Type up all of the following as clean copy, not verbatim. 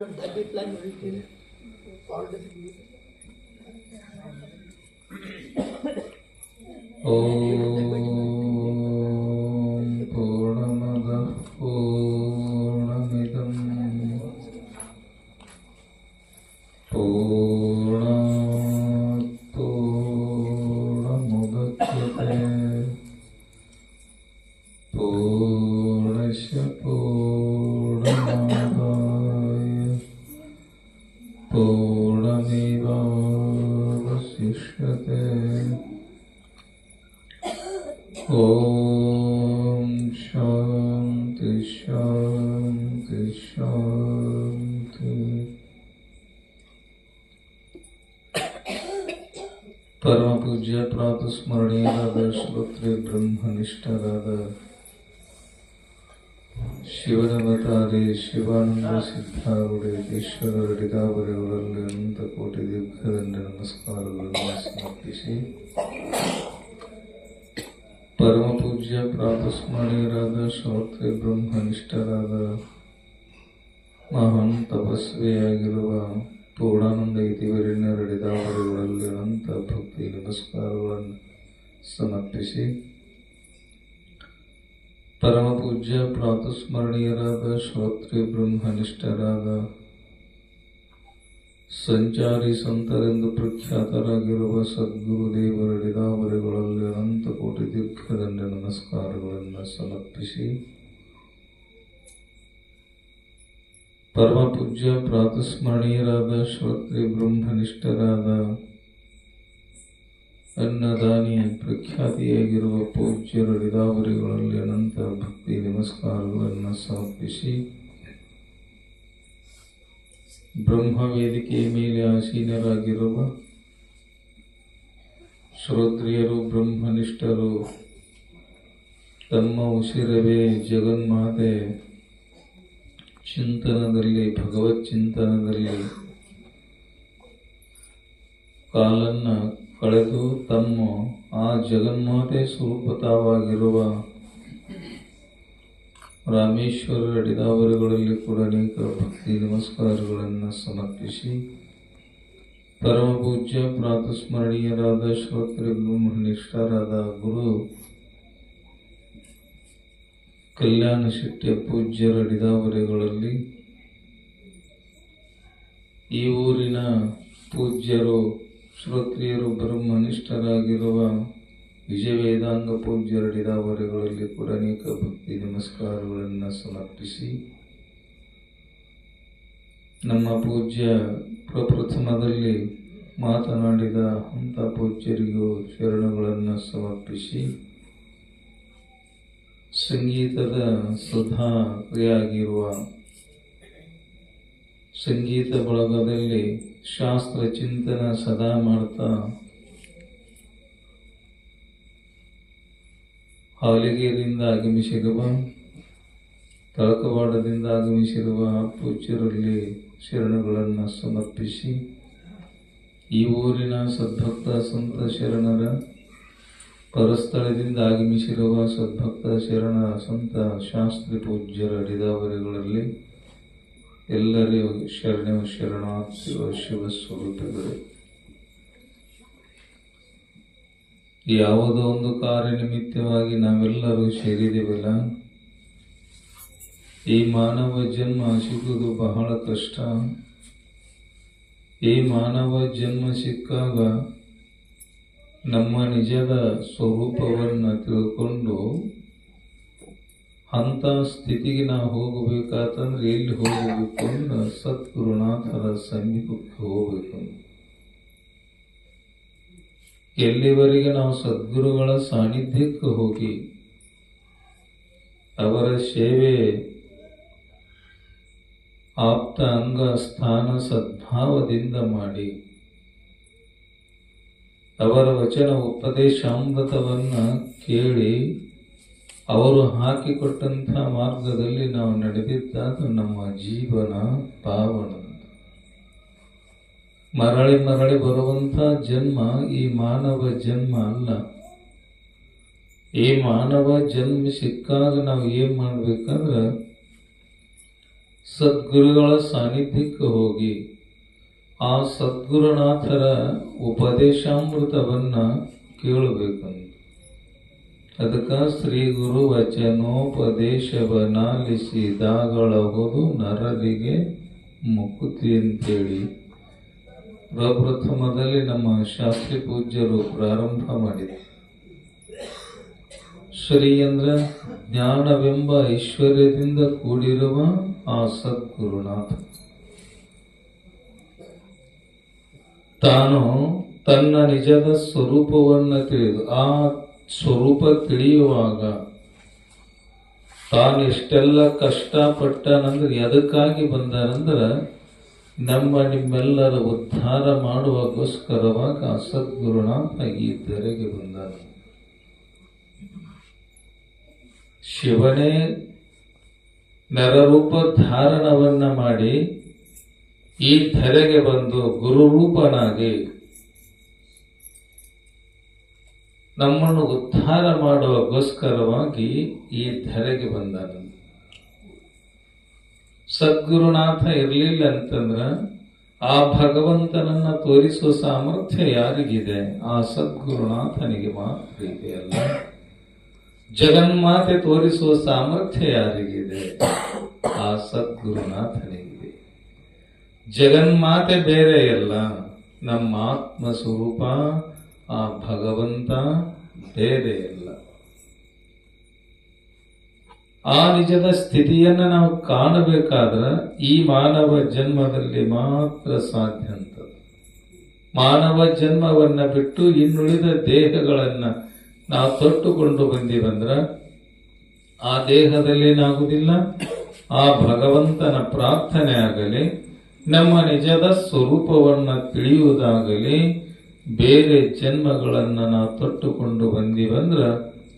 Plan written all the ಓಂ ಪೂರ್ಣಮದಃ ಪೂರ್ಣಮಿದಂ ಪೂರ್ಣಾತ್ ಪೂರ್ಣಮುದಚ್ಯತೆ ಪೂರ್ಣಸ್ಯ ಪೂರ್ಣಮಾದಾಯ ಪೂರ್ಣಮೇವಾವಶಿಷ್ಯತೆ. ಓಂ ಶಾಂತಿ ಶಾಂತಿ ಶಾಂತಿ. ಪರಮ ಪೂಜ್ಯ ಪ್ರಾತಸ್ಮರಣೀಯರಾದ ಶ್ರೋತ್ರಿಯ ಬ್ರಹ್ಮನಿಷ್ಠರಾದ ಶಿವನವತಾರಿ ಶಿವಾನಂದ ಸಿದ್ಧಾರೂಢೇಶ್ವರ ರಡಿದಾವರೆಗಳಲ್ಲಿ ಅನಂತ ಕೋಟಿ ದೀರ್ಘದಂಡ ನಮಸ್ಕಾರಗಳನ್ನು ಸಮರ್ಪಿಸಿ, ಪರಮ ಪೂಜ್ಯ ಪ್ರಾತಸ್ಮರಣೀಯರಾದ ಶ್ರೋತ್ರಿಯ ಬ್ರಹ್ಮನಿಷ್ಠರಾದ ಮಹಾನ್ ತಪಸ್ವಿಯಾಗಿರುವ ಪೂರ್ಣಾನಂದ ಇತಿವರಿಣ್ಯ ರಡಿದಾವರೆಗಳಲ್ಲಿ ಅನಂತ ಭಕ್ತಿ ನಮಸ್ಕಾರಗಳನ್ನು ಸಮರ್ಪಿಸಿ, ಪರಮ ಪೂಜ್ಯ ಪ್ರಾತಸ್ಮರಣೀಯರಾದ ಶ್ರೋತ್ರಿಯ ಬ್ರಹ್ಮನಿಷ್ಠರಾದ ಸಂಚಾರಿ ಸಂತರೆಂದು ಪ್ರಖ್ಯಾತರಾಗಿರುವ ಸದ್ಗುರುದೇವರ ರಡಿದಾವರೆಗಳಲ್ಲಿ ಅನಂತ ಕೋಟಿ ದೀರ್ಘದಂಡ ನಮಸ್ಕಾರಗಳನ್ನು ಸಮರ್ಪಿಸಿ, ಪರಮ ಪೂಜ್ಯ ಪ್ರಾತಸ್ಮರಣೀಯರಾದ ಶ್ರೋತ್ರಿಯ ಬ್ರಹ್ಮನಿಷ್ಠರಾದ ಅನ್ನದಾನಿ ಪ್ರಖ್ಯಾತಿಯಾಗಿರುವ ಪೂಜ್ಯ ರಡಿದಾವರೆಗಳಲ್ಲಿ ಅನಂತ ಭಕ್ತಿ ನಮಸ್ಕಾರಗಳನ್ನು ಸಮರ್ಪಿಸಿ, ಬ್ರಹ್ಮ ವೇದಿಕೆಯ ಮೇಲೆ ಆಸೀನರಾಗಿರುವ ಶ್ರೋತ್ರಿಯರು ಬ್ರಹ್ಮನಿಷ್ಠರು ತಮ್ಮ ಉಸಿರವೇ ಜಗನ್ಮಾತೆ ಚಿಂತನದಲ್ಲಿ, ಭಗವತ್ ಚಿಂತನದಲ್ಲಿ ಕಾಲನ್ನ ಕಳೆದು ತಮ್ಮ ಆ ಜಗನ್ಮಾತೆ ಸ್ವರೂಪತಾವಾಗಿರುವ ರಾಮೇಶ್ವರ ರಡಿದಾವರೆಗಳಲ್ಲಿ ಕೂಡ ಅನೇಕ ಭಕ್ತಿ ನಮಸ್ಕಾರಗಳನ್ನು ಸಮರ್ಪಿಸಿ, ಪರಮ ಪೂಜ್ಯ ಪ್ರಾತಸ್ಮರಣೀಯರಾದ ಶ್ರೋತ್ರಿಯ ಬ್ರಹ್ಮನಿಷ್ಠರಾದ ಗುರು ಕಲ್ಯಾಣ ಶೆಟ್ಟಿ ಪೂಜ್ಯ ರಡಿದಾವರೆಗಳಲ್ಲಿ ಈ ಊರಿನ ಪೂಜ್ಯರು ಶ್ರೋತ್ರಿಯರು ಬ್ರಹ್ಮನಿಷ್ಠರಾಗಿರುವ ವಿಜಯ ವೇದಾಂಗ ಪೂಜ್ಯ ರಡಿದಾವರೆಗಳಲ್ಲಿ ಕೂಡ ಅನೇಕ ಭಕ್ತಿ ನಮಸ್ಕಾರಗಳನ್ನು ಸಮರ್ಪಿಸಿ, ನಮ್ಮ ಪೂಜ್ಯ ಪ್ರಪ್ರಥಮದಲ್ಲಿ ಮಾತನಾಡಿದ ಅಂಥ ಪೂಜ್ಯರಿಗೂ ಶರಣಗಳನ್ನು ಸಮರ್ಪಿಸಿ, ಸಂಗೀತದ ಸುಧಾರಿಯಾಗಿರುವ ಸಂಗೀತ ಬಳಗದಲ್ಲಿ ಶಾಸ್ತ್ರ ಚಿಂತನ ಸದಾ ಮಾಡ್ತಾ ಹಾಲಿಗೆಯಿಂದ ಆಗಮಿಸಿರುವ, ತಳಕವಾಡದಿಂದ ಆಗಮಿಸಿರುವ ಪೂಜ್ಯರಲ್ಲಿ ಶರಣಗಳನ್ನು ಸಮರ್ಪಿಸಿ, ಈ ಊರಿನ ಸದ್ಭಕ್ತ ಸಂತ ಶರಣರ ಪರಸ್ಥಳದಿಂದ ಆಗಮಿಸಿರುವ ಸದ್ಭಕ್ತ ಶರಣ ಸಂತ ಶಾಸ್ತ್ರಿ ಪೂಜ್ಯರ ರಡಿದಾವರೆಗಳಲ್ಲಿ ಎಲ್ಲರಿಗೂ ಶರಣಾರ್ಥಿಗಳು ಶಿವ ಸ್ವರೂಪಿಗಳು. ಯಾವುದೋ ಒಂದು ಕಾರ್ಯನಿಮಿತ್ತವಾಗಿ ನಾವೆಲ್ಲರೂ ಸೇರಿದೆವಲ್ಲ, ಈ ಮಾನವ ಜನ್ಮ ಸಿಗುವುದು ಬಹಳ ಕಷ್ಟ. ಈ ಮಾನವ ಜನ್ಮ ಸಿಕ್ಕಾಗ ನಮ್ಮ ನಿಜದ ಸ್ವರೂಪವನ್ನು ತಿಳ್ಕೊಂಡು ಅಂತ ಸ್ಥಿತಿಗೆ ನಾವು ಹೋಗಬೇಕಾತಂದ್ರೆ ಎಲ್ಲಿ ಹೋಗಬೇಕು ಅಂದ್ರೆ ಸದ್ಗುರುನಾಥರ ಸಮೀಪಕ್ಕೆ ಹೋಗಬೇಕು. ಎಲ್ಲಿವರೆಗೆ ನಾವು ಸದ್ಗುರುಗಳ ಸಾನ್ನಿಧ್ಯಕ್ಕೆ ಹೋಗಿ ಅವರ ಸೇವೆ ಆಪ್ತ ಅಂಗ ಸ್ಥಾನ ಸದ್ಭಾವದಿಂದ ಮಾಡಿ ಅವರ ವಚನ ಉಪದೇಶಾಮೃತವನ್ನ ಕೇಳಿ ಅವರು ಹಾಕಿಕೊಟ್ಟಂಥ ಮಾರ್ಗದಲ್ಲಿ ನಾವು ನಡೆದಿದ್ದಾಗ ನಮ್ಮ ಜೀವನ ಪಾವನ. ಮರಳಿ ಮರಳಿ ಬರುವಂಥ ಜನ್ಮ ಈ ಮಾನವ ಜನ್ಮ ಅಲ್ಲ. ಈ ಮಾನವ ಜನ್ಮ ಸಿಕ್ಕಾಗ ನಾವು ಏನ್ ಮಾಡ್ಬೇಕಂದ್ರೆ ಸದ್ಗುರುಗಳ ಸಾನ್ನಿಧ್ಯಕ್ಕೆ ಹೋಗಿ ಆ ಸದ್ಗುರುನಾಥರ ಉಪದೇಶಾಮೃತವನ್ನ ಕೇಳಬೇಕಂತ. ಅದಕ್ಕ ಶ್ರೀ ಗುರು ವಚನೋಪದೇಶವನಾಲಿಸಿದಾಗಳಹುದು ನರರಿಗೆ ಮುಕುತಿ ಅಂತೇಳಿ ಪ್ರಪ್ರಥಮದಲ್ಲಿ ನಮ್ಮ ಶಾಸ್ತ್ರಿ ಪೂಜ್ಯರು ಪ್ರಾರಂಭ ಮಾಡಿದರು. ಶ್ರೀ ಅಂದ್ರ ಜ್ಞಾನವೆಂಬ ಐಶ್ವರ್ಯದಿಂದ ಕೂಡಿರುವ ಆ ಸದ್ಗುರುನಾಥ ತಾನು ತನ್ನ ನಿಜದ ಸ್ವರೂಪವನ್ನು ತಿಳಿದು ಆ ಸ್ವರೂಪ ತಿಳಿಯುವಾಗ ತಾನು ಎಷ್ಟೆಲ್ಲ ಕಷ್ಟಪಟ್ಟನಂದ್ರೆ ಎದಕ್ಕಾಗಿ ಬಂದನಂದ್ರ ನಮ್ಮ ನಿಮ್ಮೆಲ್ಲರ ಉದ್ಧಾರ ಮಾಡುವಗೋಸ್ಕರವಾಗಿ ಆ ಸದ್ಗುರುನಾಥ ಈ ಧರೆಗೆ ಬಂದನು. ಶಿವನೇ ನರರೂಪ ಧಾರಣವನ್ನ ಮಾಡಿ ಈ ಧರೆಗೆ ಬಂದು ಗುರುರೂಪನಾಗಿ ನಮ್ಮನ್ನು ಉದ್ಧಾರ ಮಾಡುವಗೋಸ್ಕರವಾಗಿ ಈ ಧರೆಗೆ ಬಂದನು. ಸದ್ಗುರುನಾಥ ಇರಲಿಲ್ಲ ಅಂತಂದ್ರ ಆ ಭಗವಂತನನ್ನ ತೋರಿಸುವ ಸಾಮರ್ಥ್ಯ ಯಾರಿಗಿದೆ? ಆ ಸದ್ಗುರುನಾಥನಿಗೆ ಮಾತ್ರ ಇದೆಯಲ್ಲ. ಜಗನ್ಮಾತೆ ತೋರಿಸುವ ಸಾಮರ್ಥ್ಯ ಯಾರಿಗಿದೆ? ಆ ಸದ್ಗುರುನಾಥನಿಗಿದೆ. ಜಗನ್ಮಾತೆ ಬೇರೆ ಅಲ್ಲ, ನಮ್ಮ ಆತ್ಮ ಸ್ವರೂಪ ಆ ಭಗವಂತ ಬೇರೆ ಅಲ್ಲ. ಆ ನಿಜದ ಸ್ಥಿತಿಯನ್ನ ನಾವು ಕಾಣಬೇಕಾದ್ರೆ ಈ ಮಾನವ ಜನ್ಮದಲ್ಲಿ ಮಾತ್ರ ಸಾಧ್ಯ ಅಂತ. ಮಾನವ ಜನ್ಮವನ್ನ ಬಿಟ್ಟು ಇನ್ನುಳಿದ ದೇಹಗಳನ್ನ ನಾವು ತೊಟ್ಟುಕೊಂಡು ಬಂದಿವಂದ್ರ ಆ ದೇಹದಲ್ಲೇನಾಗುವುದಿಲ್ಲ. ಆ ಭಗವಂತನ ಪ್ರಾರ್ಥನೆ ಆಗಲಿ, ನಮ್ಮ ನಿಜದ ಸ್ವರೂಪವನ್ನ ತಿಳಿಯುವುದಾಗಲಿ, ಬೇರೆ ಜನ್ಮಗಳನ್ನ ನಾವು ತೊಟ್ಟುಕೊಂಡು ಬಂದಿವಂದ್ರ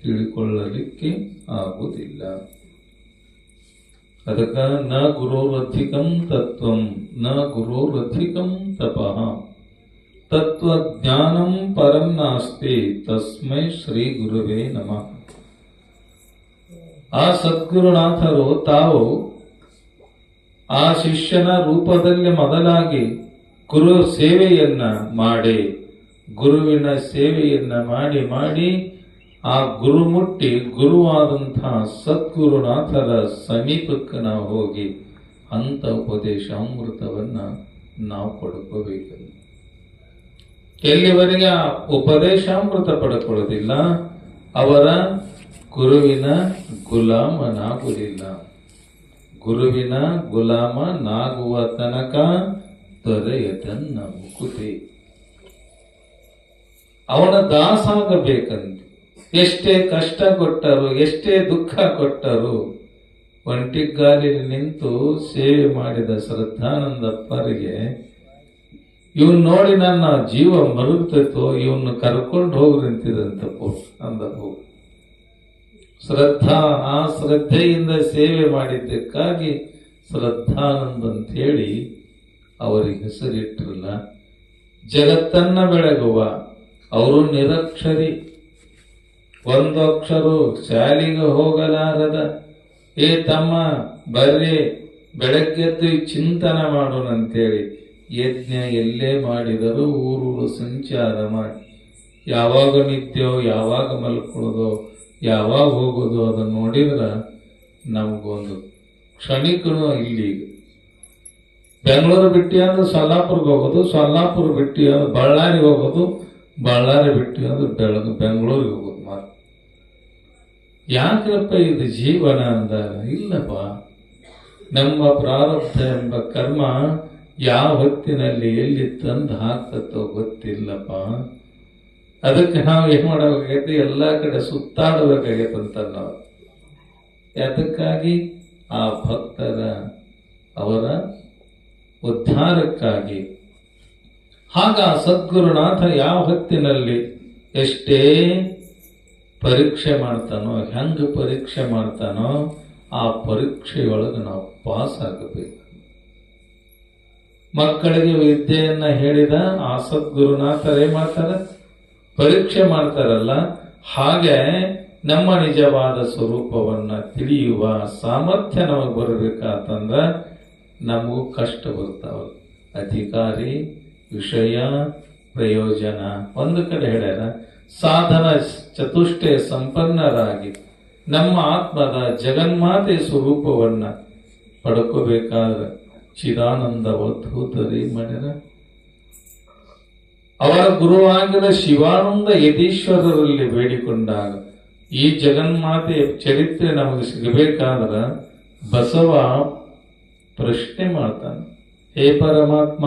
ತಿಳ್ಕೊಳ್ಳಲಿಕ್ಕೆ ಆಗುವುದಿಲ್ಲ. ಅದಕ್ಕ ನ ಗುರೋರಧಿಕಂ ತತ್ವಂ ನ ಗುರೋರಧಿಕಂ ತಪಃ ತತ್ವಜ್ಞಾನಂ ಪರಂ ನಾಸ್ತಿ ತಸ್ಮೈ ಶ್ರೀ ಗುರುವೇ ನಮಃ. ಆ ಸದ್ಗುರುನಾಥರು ತಾವು ಆ ಶಿಷ್ಯನ ರೂಪದಲ್ಲಿ ಮೊದಲಾಗಿ ಗುರು ಸೇವೆಯನ್ನ ಮಾಡಿ, ಗುರುವಿನ ಸೇವೆಯನ್ನ ಮಾಡಿ ಮಾಡಿ ಆ ಗುರು ಮುಟ್ಟಿ ಗುರುವಾದಂತಹ ಸದ್ಗುರುನಾಥರ ಸಮೀಪಕ್ಕೆ ನಾವು ಹೋಗಿ ಅಂತ ಉಪದೇಶಾಮೃತವನ್ನ ನಾವು ಪಡ್ಕೋಬೇಕಂತ. ಎಲ್ಲಿವರೆಗೆ ಆ ಉಪದೇಶಾಮೃತ ಪಡ್ಕೊಳ್ಳೋದಿಲ್ಲ ಅವರ ಗುರುವಿನ ಗುಲಾಮನಾಗುವುದಿಲ್ಲ. ಗುರುವಿನ ಗುಲಾಮನಾಗುವ ತನಕ ದೊರೆಯದನ್ನ ಮುಕುತಿ. ಅವನ ದಾಸಾಗಬೇಕಂತ. ಎಷ್ಟೇ ಕಷ್ಟ ಕೊಟ್ಟರು, ಎಷ್ಟೇ ದುಃಖ ಕೊಟ್ಟರು, ಒಂಟಿಗಾಲಿನಲ್ಲಿ ನಿಂತು ಸೇವೆ ಮಾಡಿದ ಶ್ರದ್ಧಾನಂದಪ್ಪರಿಗೆ ಇವನ್ ನೋಡಿ ನನ್ನ ಜೀವ ಮರುಗ್ತಿತ್ತು, ಇವನ್ನ ಕರ್ಕೊಂಡು ಹೋಗ್ರಿ ಅಂತಿದಂತಪ್ಪು ಅಂದಪ್ಪು. ಆ ಶ್ರದ್ಧೆಯಿಂದ ಸೇವೆ ಮಾಡಿದ್ದಕ್ಕಾಗಿ ಶ್ರದ್ಧಾನಂದ ಅಂತ ಹೇಳಿ ಅವರಿಗೆ ಹೆಸರಿಟ್ಟಿರಲ್ಲ. ಜಗತ್ತನ್ನ ಬೆಳಗುವ ಅವರು ನಿರಕ್ಷರಿ, ಒಂದು ಅಕ್ಷರು ಶಾಲಿಗೆ ಹೋಗಲಾರದ. ಏ ತಮ್ಮ ಬರ್ರಿ ಬೆಳಗ್ಗೆದ್ದು ಚಿಂತನ ಮಾಡೋಣಂತೇಳಿ ಯಜ್ಞ ಎಲ್ಲೇ ಮಾಡಿದರೂ ಊರೂರು ಸಂಚಾರ ಮಾಡಿ ಯಾವಾಗ ನಿತ್ಯೋ ಯಾವಾಗ ಮಲ್ಕೊಳ್ಳೋದೋ ಯಾವಾಗ ಹೋಗೋದು ಅದನ್ನು ನೋಡಿದ್ರೆ ನಮಗೊಂದು ಕ್ಷಣಿಕನು. ಇಲ್ಲಿ ಬೆಂಗಳೂರು ಬಿಟ್ಟಿ ಅಂದ್ರೆ ಸೊಲ್ಲಾಪುರ್ಗೆ ಹೋಗೋದು, ಸೊಲ್ಲಾಪುರ ಬಿಟ್ಟಿ ಅಂದ್ರೆ ಬಳ್ಳಾರಿಗೆ ಹೋಗೋದು, ಬಳ್ಳಾರಿ ಬಿಟ್ಟಿ ಅಂದ್ರೆ ಬೆಂಗಳೂರಿಗೆ ಹೋಗೋದು. ಮಾತು ಯಾಕಪ್ಪ ಇದು ಜೀವನ ಅಂದಾಗ ಇಲ್ಲಪ್ಪ, ನಮ್ಮ ಪ್ರಾರಬ್ಧ ಎಂಬ ಕರ್ಮ ಯಾವ ಹೊತ್ತಿನಲ್ಲಿ ಎಲ್ಲಿ ತಂದು ಹಾಕತ್ತೋ ಗೊತ್ತಿಲ್ಲಪ್ಪ. ಅದಕ್ಕೆ ನಾವು ಏನ್ ಮಾಡಬೇಕಾಗೈತೆ, ಎಲ್ಲಾ ಕಡೆ ಸುತ್ತಾಡಬೇಕಾಗೈತಂತ ನಾವು. ಅದಕ್ಕಾಗಿ ಆ ಭಕ್ತರ ಅವರ ಉದ್ಧಾರಕ್ಕಾಗಿ. ಆಗ ಸದ್ಗುರುನಾಥ ಯಾವ ಹೊತ್ತಿನಲ್ಲಿ ಎಷ್ಟೇ ಪರೀಕ್ಷೆ ಮಾಡ್ತಾನೋ, ಹೆಂಗ ಪರೀಕ್ಷೆ ಮಾಡ್ತಾನೋ ಆ ಪರೀಕ್ಷೆಯೊಳಗೆ ನಾವು ಪಾಸ್ ಆಗಬೇಕು. ಮಕ್ಕಳಿಗೆ ವಿದ್ಯೆಯನ್ನ ಹೇಳಿದ ಆ ಸದ್ಗುರುನಾಥರೇ ಮಾಡ್ತಾರ, ಪರೀಕ್ಷೆ ಮಾಡ್ತಾರಲ್ಲ. ಹಾಗೆ ನಮ್ಮ ನಿಜವಾದ ಸ್ವರೂಪವನ್ನ ತಿಳಿಯುವ ಸಾಮರ್ಥ್ಯ ನಮಗೆ ಬರಬೇಕಾತಂದ್ರ ನಮಗೂ ಕಷ್ಟ ಬರ್ತಾವ. ಅಧಿಕಾರಿ, ವಿಷಯ, ಪ್ರಯೋಜನ. ಒಂದು ಕಡೆ ಹೇಳ್ಯಾರ, ಸಾಧನ ಚತುಷ್ಟಯ ಸಂಪನ್ನರಾಗಿ ನಮ್ಮ ಆತ್ಮದ ಜಗನ್ಮಾತೆ ಸ್ವರೂಪವನ್ನ ಪಡ್ಕೋಬೇಕಾದ್ರೆ ಚಿದಾನಂದ ಅವಧೂತರಿ ಮಾಡ್ಯಾರ. ಅವರ ಗುರುವಾಗಿನ ಶಿವಾನಂದ ಯತೀಶ್ವರರಲ್ಲಿ ಬೇಡಿಕೊಂಡಾಗ ಈ ಜಗನ್ಮಾತೆಯ ಚರಿತ್ರೆ ನಮಗೆ ಸಿಗಬೇಕಾದ್ರ ಬಸವ ಪ್ರಶ್ನೆ ಮಾಡ್ತಾನೆ, ಹೇ ಪರಮಾತ್ಮ,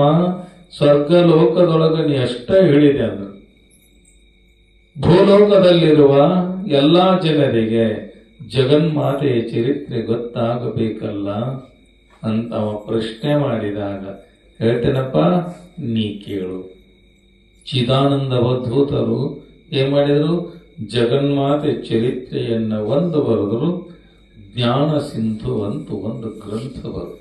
ಸ್ವರ್ಗಲೋಕದೊಳಗ ನೀ ಅಷ್ಟ ಹೇಳಿದೆ ಅಂದ್ರು, ಭೂಲೋಕದಲ್ಲಿರುವ ಎಲ್ಲಾ ಜನರಿಗೆ ಜಗನ್ಮಾತೆಯ ಚರಿತ್ರೆ ಗೊತ್ತಾಗಬೇಕಲ್ಲ ಅಂತ ಅವ ಪ್ರಶ್ನೆ ಮಾಡಿದಾಗ ಹೇಳ್ತೇನಪ್ಪ, ನೀ ಕೇಳು. ಚಿದಾನಂದ ಅವಧೂತರು ಏನ್ ಮಾಡಿದ್ರು, ಜಗನ್ಮಾತೆ ಚರಿತ್ರೆಯನ್ನ ಒಂದು ಬರೆದ್ರು, ಜ್ಞಾನ ಸಿಂಧು ಅಂತೂ ಒಂದು ಗ್ರಂಥ ಬರೆದ್ರು.